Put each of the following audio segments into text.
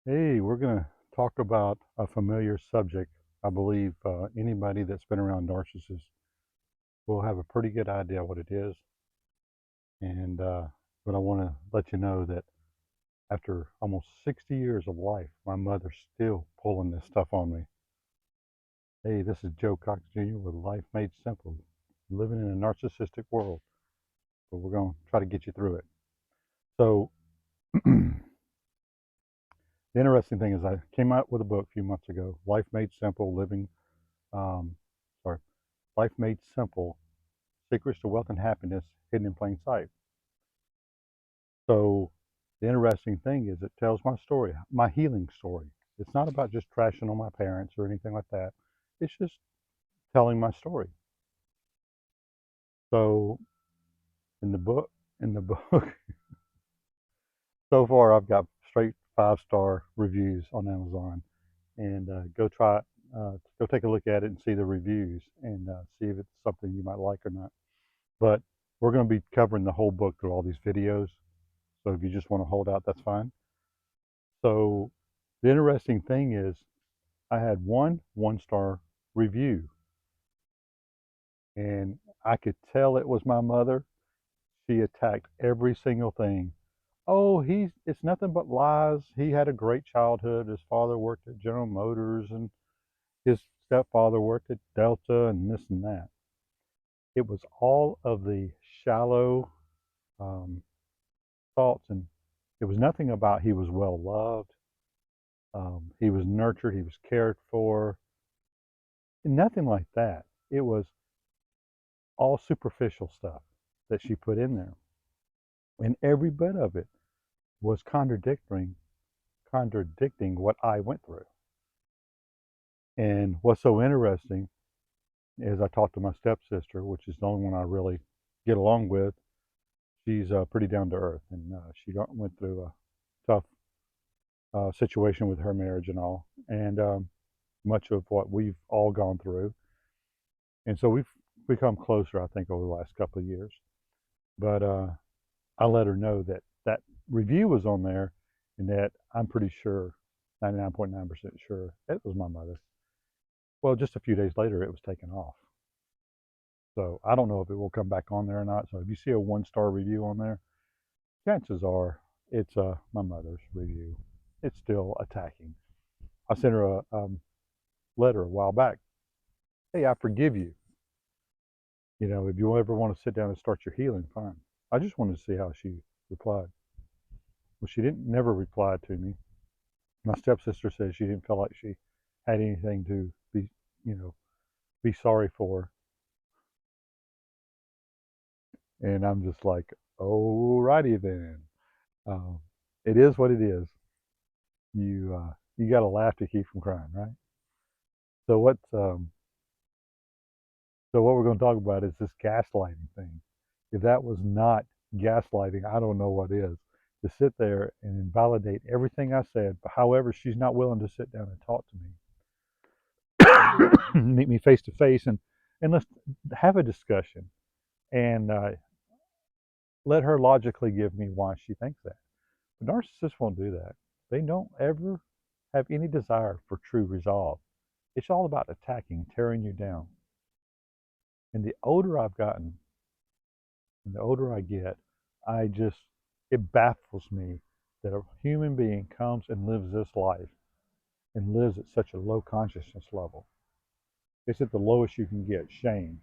Hey, we're going to talk about a familiar subject. I believe anybody that's been around narcissists will have a pretty good idea what it is. And but I want to let you know that after almost 60 years of life, my mother's still pulling this stuff on me. Hey, this is Joe Cox Jr. with Life Made Simple, living in a narcissistic world. But we're going to try to get you through it. So the interesting thing is I came out with a book a few months ago, Life Made Simple, um, sorry, Life Made Simple, Secrets to Wealth and Happiness Hidden in Plain Sight. So the interesting thing is it tells my story, my healing story. It's not about just trashing on my parents or anything like that. It's just telling my story. So in the book, in the book, so far I've got straight 5-star reviews on Amazon, and go take a look at it and see the reviews and see if it's something you might like or not. But we're going to be covering the whole book through all these videos. So if you just want to hold out, that's fine. So the interesting thing is I had one-star review, and I could tell it was my mother. She attacked every single thing. Oh, it's nothing but lies. He had a great childhood. His father worked at General Motors and his stepfather worked at Delta and this and that. It was all of the shallow um, thoughts, and it was nothing about he was well loved. He was nurtured. He was cared for. Nothing like that. It was all superficial stuff that she put in there. And every bit of it was contradicting what I went through. And what's so interesting is I talked to my stepsister, which is the only one I really get along with. She's pretty down to earth, and she went through a tough situation with her marriage and all, and much of what we've all gone through. And so we've become closer, I think, over the last couple of years. But I let her know that that review was on there and that I'm pretty sure, 99.9% sure, it was my mother. Well, just a few days later, it was taken off. So I don't know if it will come back on there or not. So if you see a one-star review on there, chances are it's my mother's review. It's still attacking. I sent her a letter a while back. Hey, I forgive you. You know, if you ever want to sit down and start your healing, fine. I just wanted to see how she replied. Well, she didn't never reply to me. My stepsister says she didn't feel like she had anything to be, you know, be sorry for. And I'm just like, alrighty then. Um, it is what it is. You got to laugh to keep from crying, right? So what we're going to talk about is this gaslighting thing. If that was not gaslighting, I don't know what is. To sit there and invalidate everything I said, but however, she's not willing to sit down and talk to me, meet me face to face, and let's have a discussion and let her logically give me why she thinks that. But narcissists won't do that. They don't ever have any desire for true resolve. It's all about attacking, tearing you down. And the older I've gotten, and the older I get, it baffles me that a human being comes and lives this life and lives at such a low consciousness level. It's at the lowest you can get, shame.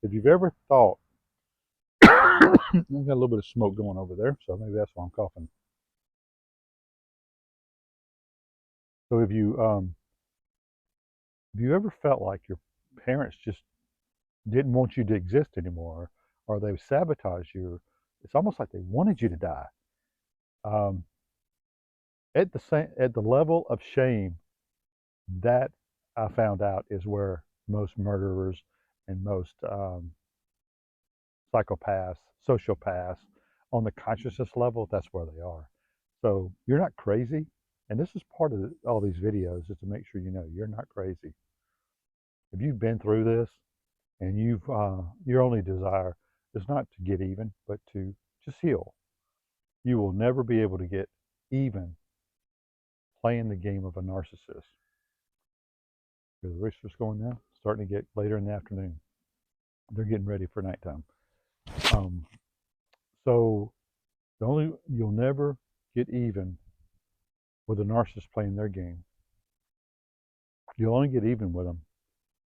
If you've ever thought, I've got a little bit of smoke going over there, so maybe that's why I'm coughing. So have you ever felt like your parents just didn't want you to exist anymore, or they sabotaged you? It's almost like they wanted you to die. Um, at the level of shame that I found out is where most murderers and most psychopaths, sociopaths, on the consciousness level, that's where they are. So you're not crazy, and this is part of all these videos is to make sure you know you're not crazy. If you've been through this and your only desire is not to get even, but to just heal, you will never be able to get even playing the game of a narcissist. The roosters going now, starting to get later in the afternoon. They're getting ready for nighttime. Um, so you'll never get even with a narcissist playing their game. You'll only get even with them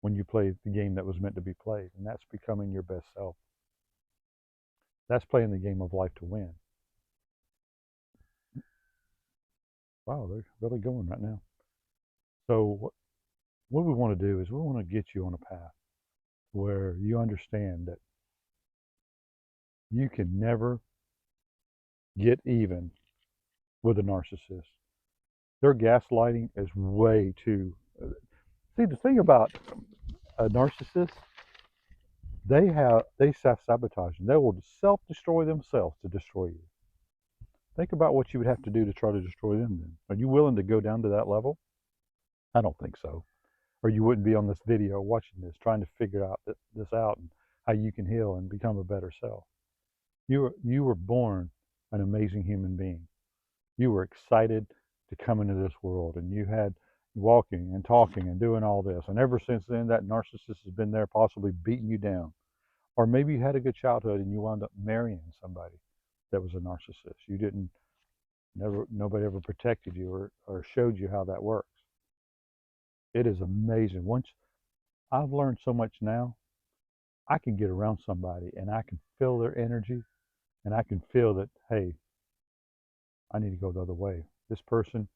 when you play the game that was meant to be played, and that's becoming your best self. That's playing the game of life to win. Wow, they're really going right now. So what we want to do is we want to get you on a path where you understand that you can never get even with a narcissist. Their gaslighting is way too. See, the thing about a narcissist, they self-sabotage, and they will self-destroy themselves to destroy you. Think about what you would have to do to try to destroy them then. Are you willing to go down to that level? I don't think so. Or you wouldn't be on this video watching this, trying to figure out this out and how you can heal and become a better self. You were born an amazing human being. You were excited to come into this world, and you had walking and talking and doing all this. And ever since then, that narcissist has been there, possibly beating you down. Or maybe you had a good childhood and you wound up marrying somebody that was a narcissist. Nobody ever protected you or showed you how that works. It is amazing. Once I've learned so much now, I can get around somebody and I can feel their energy, and I can feel that, hey, I need to go the other way. This person,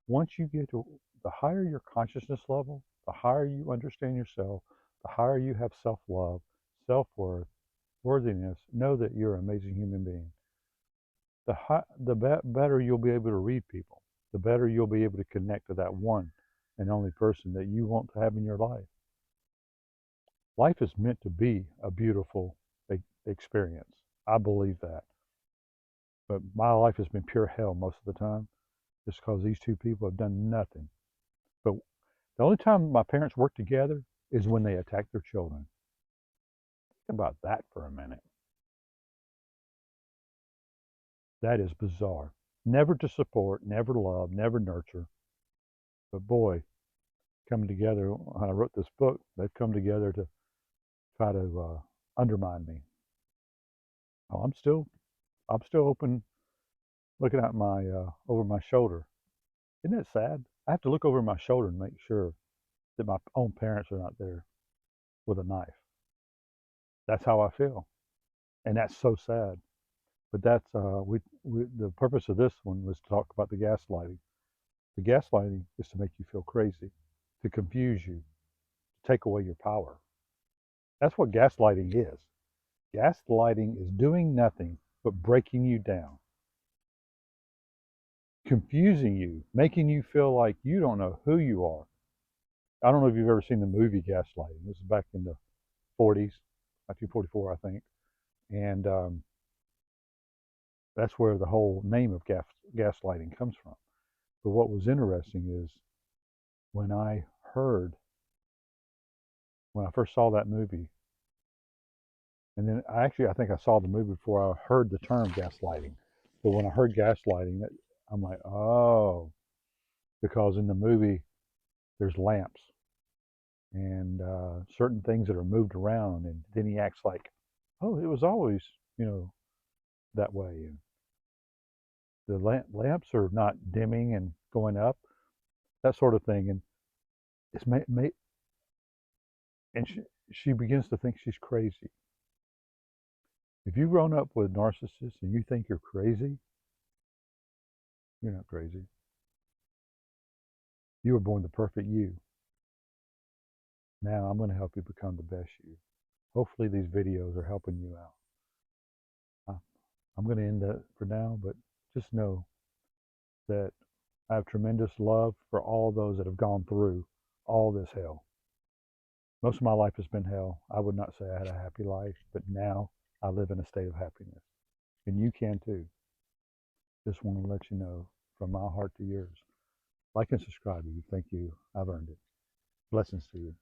once you get to the higher your consciousness level, the higher you understand yourself, the higher you have self-love, self-worth, worthiness, know that you're an amazing human being. The better you'll be able to read people, the better you'll be able to connect to that one and only person that you want to have in your life. Life is meant to be a beautiful experience. I believe that. But my life has been pure hell most of the time, just because these two people have done nothing. But the only time my parents work together is when they attack their children. Think about that for a minute. That is bizarre. Never to support, never love, never nurture. But boy, coming together, when I wrote this book, they've come together to try to undermine me. Oh, I'm still open, looking at my over my shoulder. Isn't it sad? I have to look over my shoulder and make sure that my own parents are not there with a knife. That's how I feel, and that's so sad. But that's the purpose of this one was to talk about the gaslighting. The gaslighting is to make you feel crazy, to confuse you, to take away your power. That's what gaslighting is. Gaslighting is doing nothing but breaking you down, confusing you, making you feel like you don't know who you are. I don't know if you've ever seen the movie Gaslighting. This is back in the 40s, 1944, I think. And that's where the whole name of gaslighting comes from. But what was interesting is when I first saw that movie, and then I think I saw the movie before I heard the term gaslighting. But when I heard gaslighting, I'm like, oh, because in the movie there's lamps and certain things that are moved around, and then he acts like, oh, it was always, that way. And the lamps are not dimming and going up, that sort of thing. And it's and she begins to think she's crazy. If you've grown up with narcissists and you think you're crazy, you're not crazy. You were born the perfect you. Now I'm going to help you become the best you. Hopefully these videos are helping you out. I'm going to end that for now, but just know that I have tremendous love for all those that have gone through all this hell. Most of my life has been hell. I would not say I had a happy life, but now I live in a state of happiness. And you can too. Just want to let you know from my heart to yours. Like and subscribe to you. Thank you. I've earned it. Blessings to you.